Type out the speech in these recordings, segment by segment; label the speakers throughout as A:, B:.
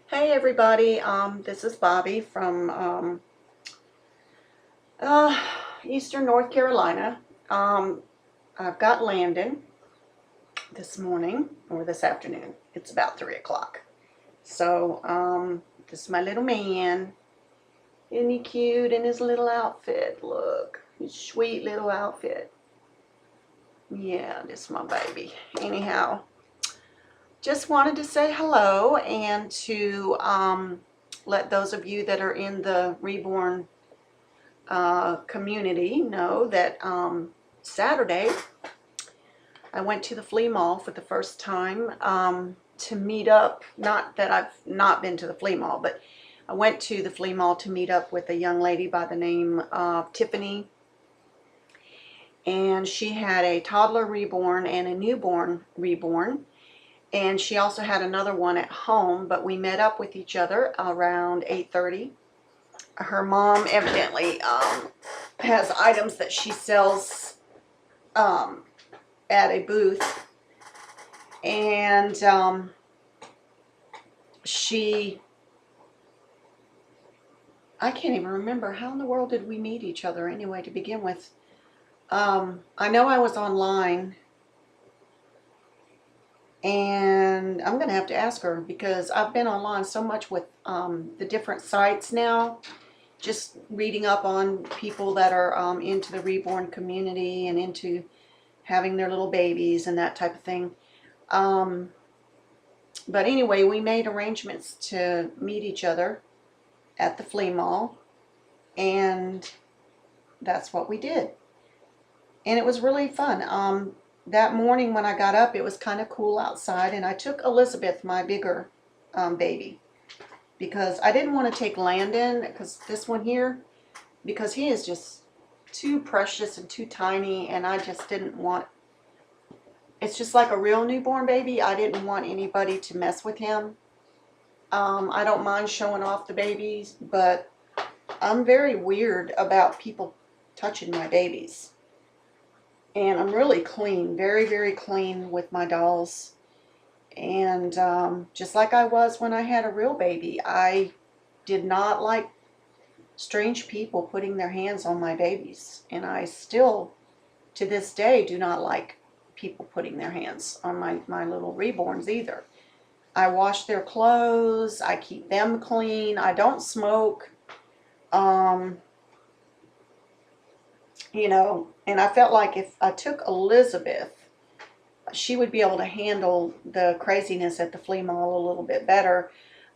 A: Hey everybody, this is Bobby from uh, Eastern North Carolina. Um, I've got Landon this morning, or this afternoon. It's about 3 o'clock. So, this is my little man. Isn't he cute in his little outfit? Look, his sweet little outfit. Yeah, this is my baby. Anyhow, just wanted to say hello and to let those of you that are in the Reborn community know that Saturday I went to the flea mall for the first time to meet up. Not that I've not been to the flea mall, but I went to the flea mall to meet up with a young lady by the name of Tiffany. And she had a toddler reborn and a newborn reborn. And she also had another one at home, but we met up with each other around 8:30. Her mom evidently has items that she sells at a booth, and I can't even remember how in the world did we meet each other anyway to begin with. I know I was online, and I'm gonna have to ask her because I've been online so much with the different sites now, just reading up on people that are into the reborn community and into having their little babies and that type of thing. But anyway, we made arrangements to meet each other at the flea mall, and that's what we did. And it was really fun. That morning when I got up, it was kind of cool outside, and I took Elizabeth, my bigger baby, because I didn't want to take Landon, because this one here, because he is just too precious and too tiny, and I just didn't want, it's just like a real newborn baby. I didn't want anybody to mess with him. I don't mind showing off the babies, but I'm very weird about people touching my babies. And I'm really clean, very, very clean with my dolls. And just like I was when I had a real baby, I did not like strange people putting their hands on my babies. And I still, to this day, do not like people putting their hands on my little reborns either. I wash their clothes. I keep them clean. I don't smoke. Um, and I felt like if I took Elizabeth, she would be able to handle the craziness at the flea mall a little bit better.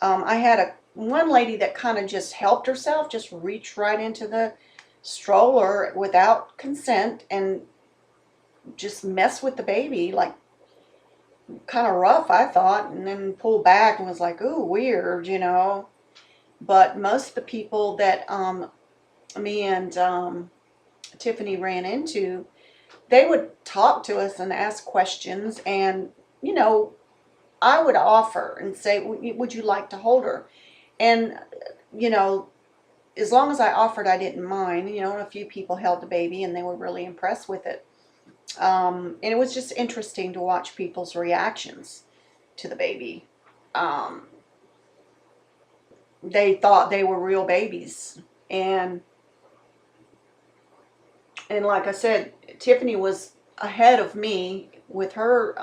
A: I had one lady that kind of just helped herself, just reached right into the stroller without consent and just mess with the baby, like kind of rough, I thought, and then pulled back and was like, ooh, weird. But most of the people that me and Tiffany ran into, they would talk to us and ask questions, and I would offer and say, would you like to hold her? And you know as long as I offered, I didn't mind. And a few people held the baby and they were really impressed with it. And it was just interesting to watch people's reactions to the baby. Um, they thought they were real babies, and like I said, Tiffany was ahead of me with her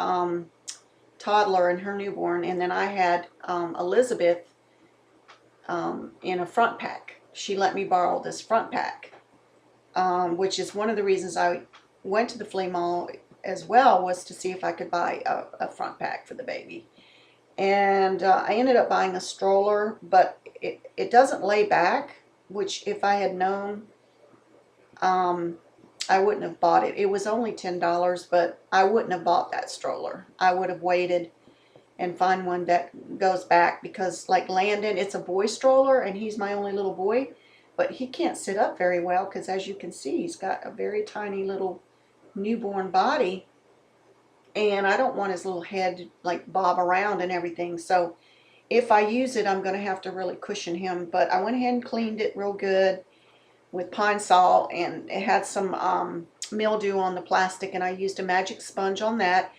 A: toddler and her newborn, and then I had Elizabeth in a front pack. She let me borrow this front pack, which is one of the reasons I went to the flea mall as well, was to see if I could buy a front pack for the baby. And I ended up buying a stroller, but it doesn't lay back, which if I had known, I wouldn't have bought it. It was only $10, but I wouldn't have bought that stroller. I would have waited and find one that goes back, because like Landon, it's a boy stroller and he's my only little boy, but he can't sit up very well because, as you can see, he's got a very tiny little newborn body, and I don't want his little head to like bob around and everything. So if I use it, I'm going to have to really cushion him. But I went ahead and cleaned it real good with Pine Sol, and it had some mildew on the plastic, and I used a magic sponge on that.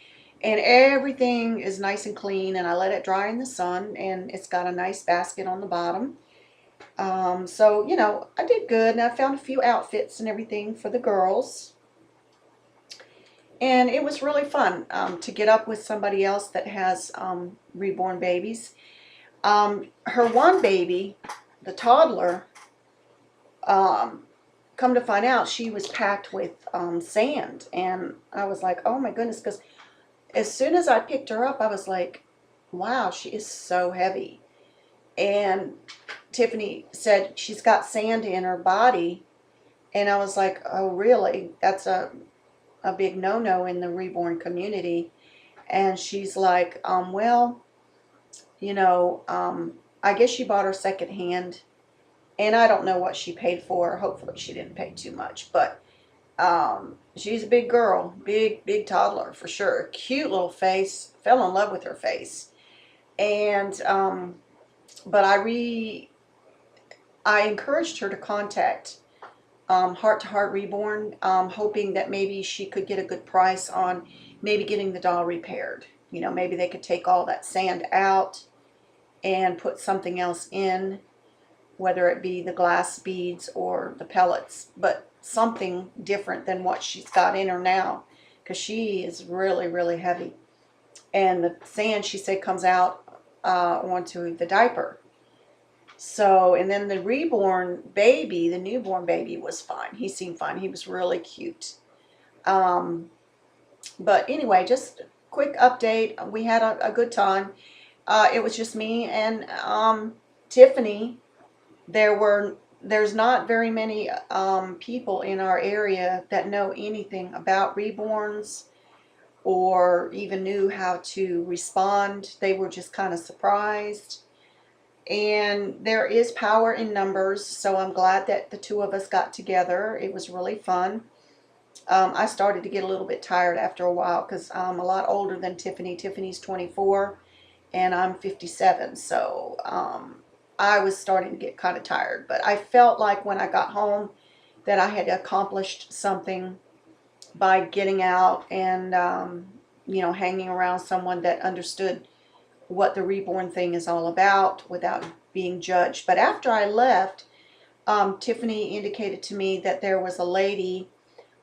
A: And everything is nice and clean, and I let it dry in the sun, and it's got a nice basket on the bottom. So, you know, I did good, and I found a few outfits and everything for the girls. And it was really fun to get up with somebody else that has reborn babies. Her one baby, the toddler, come to find out she was packed with sand. And I was like, oh my goodness, because as soon as I picked her up, I was like, wow, she is so heavy. And Tiffany said she's got sand in her body. And I was like, oh, really? That's a big no-no in the reborn community. And she's like, well, you know, I guess she bought her secondhand. And I don't know what she paid for. Hopefully she didn't pay too much. But she's a big girl. Big toddler for sure. Cute little face. Fell in love with her face. And, but I encouraged her to contact Heart to Heart Reborn, hoping that maybe she could get a good price on maybe getting the doll repaired. You know, maybe they could take all that sand out and put something else in, whether it be the glass beads or the pellets, but something different than what she's got in her now, because she is really heavy. And the sand, she said, comes out onto the diaper. So, and then the reborn baby, the newborn baby was fine. He seemed fine. He was really cute. But anyway, just a quick update. We had a good time. It was just me and Tiffany. There's not very many people in our area that know anything about reborns or even knew how to respond. They were just kind of surprised. And there is power in numbers, so I'm glad that the two of us got together. It was really fun. I started to get a little bit tired after a while because I'm a lot older than Tiffany. Tiffany's 24 and I'm 57, so I was starting to get kind of tired. But I felt like when I got home that I had accomplished something by getting out and, you know, hanging around someone that understood what the reborn thing is all about without being judged. But after I left, Tiffany indicated to me that there was a lady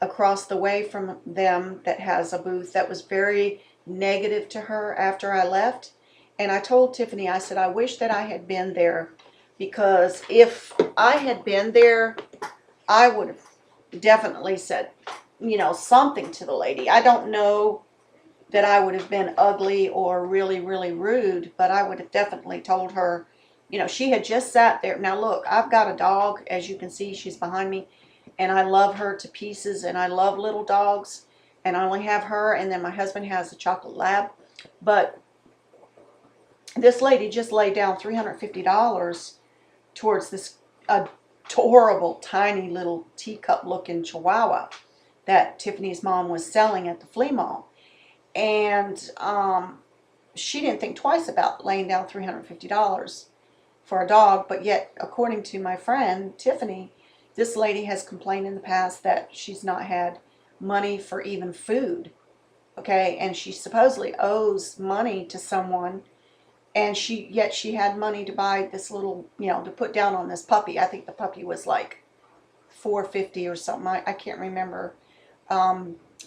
A: across the way from them that has a booth that was very negative to her after I left. And I told Tiffany, I said, I wish that I had been there, because if I had been there, I would have definitely said, you know, something to the lady. I don't know that I would have been ugly or really rude, but I would have definitely told her, you know, she had just sat there. Now look, I've got a dog, as you can see, she's behind me, and I love her to pieces, and I love little dogs, and I only have her, and then my husband has a chocolate lab. But this lady just laid down $350 towards this adorable, tiny little teacup looking chihuahua that Tiffany's mom was selling at the flea mall. And she didn't think twice about laying down $350 for a dog. But yet, according to my friend Tiffany, this lady has complained in the past that she's not had money for even food. Okay, and she supposedly owes money to someone, and yet she had money to buy this little, you know, to put down on this puppy. I think the puppy was like $450 or something. I can't remember.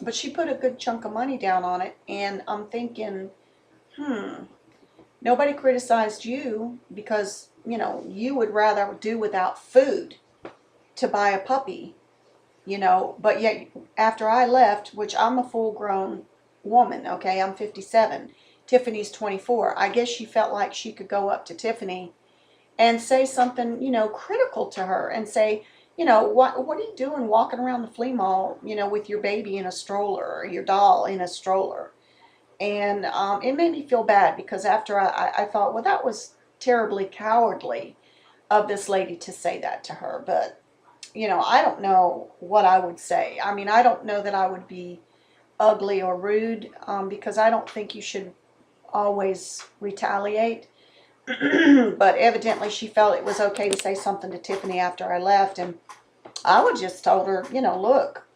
A: But she put a good chunk of money down on it, and I'm thinking, nobody criticized you because, you know, you would rather do without food to buy a puppy, you know, but yet after I left, which I'm a full-grown woman, okay, I'm 57, Tiffany's 24, I guess she felt like she could go up to Tiffany and say something, you know, critical to her and say, you know, what are you doing walking around the flea mall, you know, with your baby in a stroller or your doll in a stroller? And it made me feel bad, because after I thought, well, that was terribly cowardly of this lady to say that to her. But, you know, I don't know what I would say. I mean, I don't know that I would be ugly or rude, because I don't think you should always retaliate. But evidently she felt it was okay to say something to Tiffany after I left, and I would just told her, you know, look,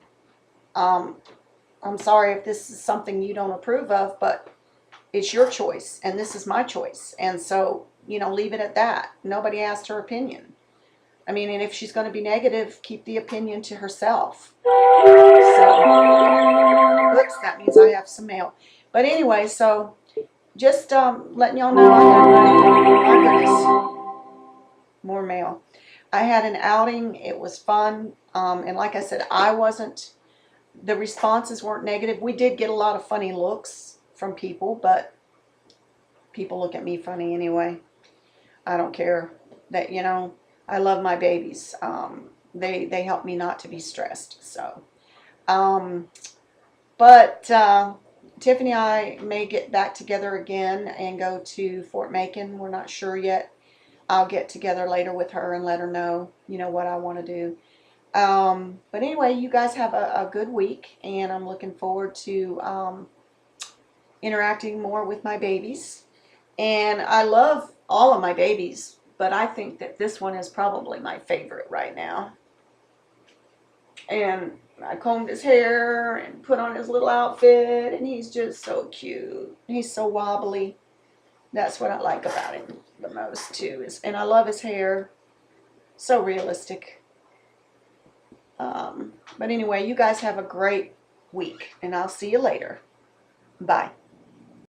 A: I'm sorry if this is something you don't approve of, but it's your choice, and this is my choice. And so, you know, leave it at that. Nobody asked her opinion. I mean, and if she's going to be negative, keep the opinion to herself. So, oops, that means I have some mail. But anyway, so just letting y'all know I had my goodness, more mail. I had an outing. It was fun. And like I said, the responses weren't negative. We did get a lot of funny looks from people, but people look at me funny anyway. I don't care. That, you know, I love my babies. They help me not to be stressed. So, but Tiffany and I may get back together again and go to Fort Macon. We're not sure yet. I'll get together later with her and let her know, you know, what I want to do. But anyway, you guys have a good week, and I'm looking forward to interacting more with my babies. And I love all of my babies, but I think that this one is probably my favorite right now. And I combed his hair and put on his little outfit, and he's just so cute. He's so wobbly. That's what I like about him the most too. And I love his hair. So realistic. But anyway, you guys have a great week, and I'll see you later. Bye.